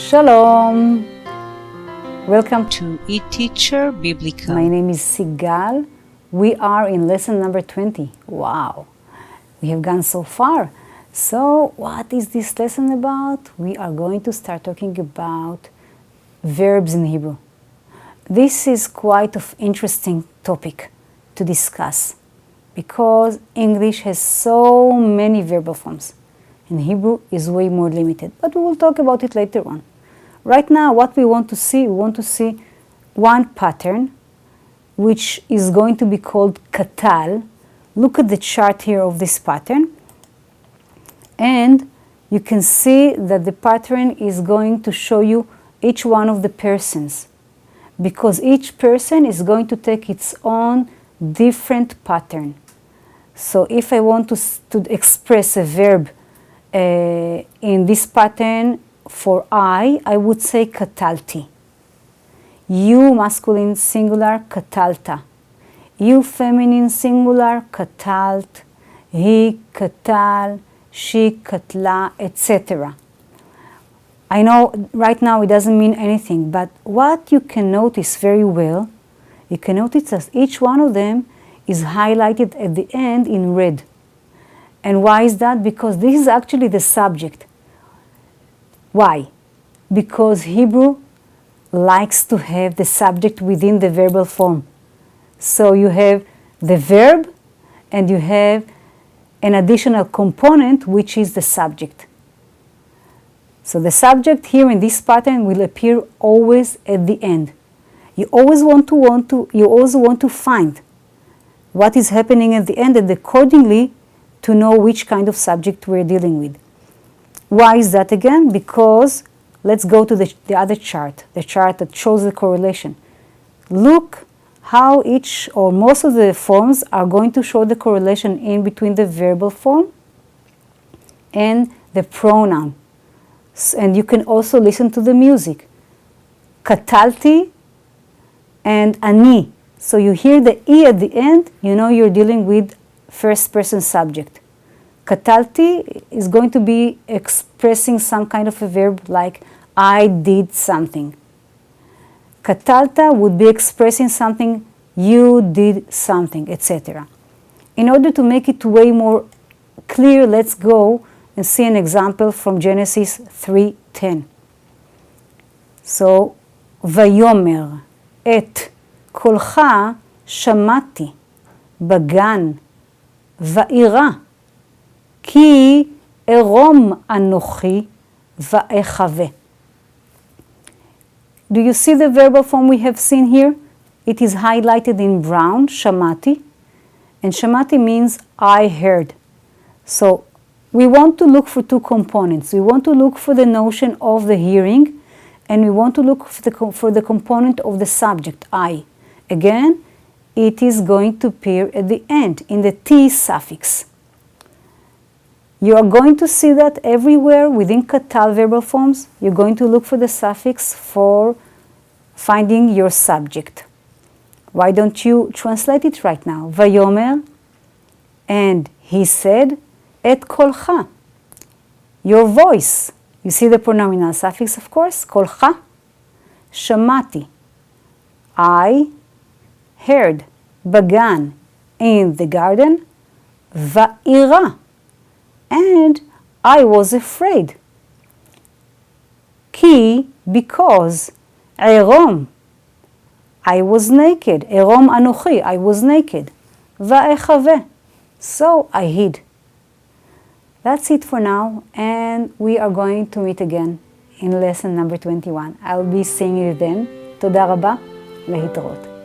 Shalom! Welcome to eTeacher Biblical. My name is Sigal. We are in lesson number 20. Wow! We have gone so far. So what is this lesson about? We are going to start talking about verbs in Hebrew. This is quite an interesting topic to discuss because English has so many verbal forms and Hebrew is way more limited, but we will talk about it later on. Right now, what we want to see one pattern which is going to be called Qatal. Look at the chart here of this pattern, and you can see that the pattern is going to show you each one of the persons, because each person is going to take its own different pattern. So if I want to express a verb in this pattern for I would say qatalti. You masculine singular, qatalta. You feminine singular, qatalt. He qatal, she qatla, etc. I know right now it doesn't mean anything, but what you can notice very well, you can notice that each one of them is highlighted at the end in red. And why is that? Because this is actually the subject. Why? Because Hebrew likes to have the subject within the verbal form. So you have the verb and you have an additional component which is the subject. So the subject here in this pattern will appear always at the end. You always want to find what is happening at the end and accordingly to know which kind of subject we're dealing with. Why is that again? Because let's go to the other chart, the chart that shows the correlation. Look how each or most of the forms are going to show the correlation in between the verbal form and the pronoun. And you can also listen to the music. Qatalti and ani. So you hear the E at the end, you know you're dealing with first person subject. Qatalti is going to be expressing some kind of a verb like I did something. Qatalta would be expressing something, you did something, etc. In order to make it way more clear, let's go and see an example from Genesis 3:10. So, Vayomer et kolcha shamati bagan va'ira ki erom anochi va'echave. Do you see the verbal form we have seen here? It is highlighted in brown, shamati, and shamati means I heard. So we want to look for two components. We want to look for the notion of the hearing, and we want to look for the component of the subject, I. Again, it is going to appear at the end in the T suffix. You are going to see that everywhere within Qatal verbal forms. You're going to look for the suffix for finding your subject. Why don't you translate it right now? Vayomer, and he said, et kolcha, your voice. You see the pronominal suffix, of course, kolcha. Shamati, I heard. Bagan, in the garden. Va'ira, and I was afraid. Ki, because. Erom, I was naked. Erom anochi, I was naked. Va'echave, so I hid. That's it for now, and we are going to meet again in lesson number 21. I'll be seeing you then. תודה רבה, להתראות.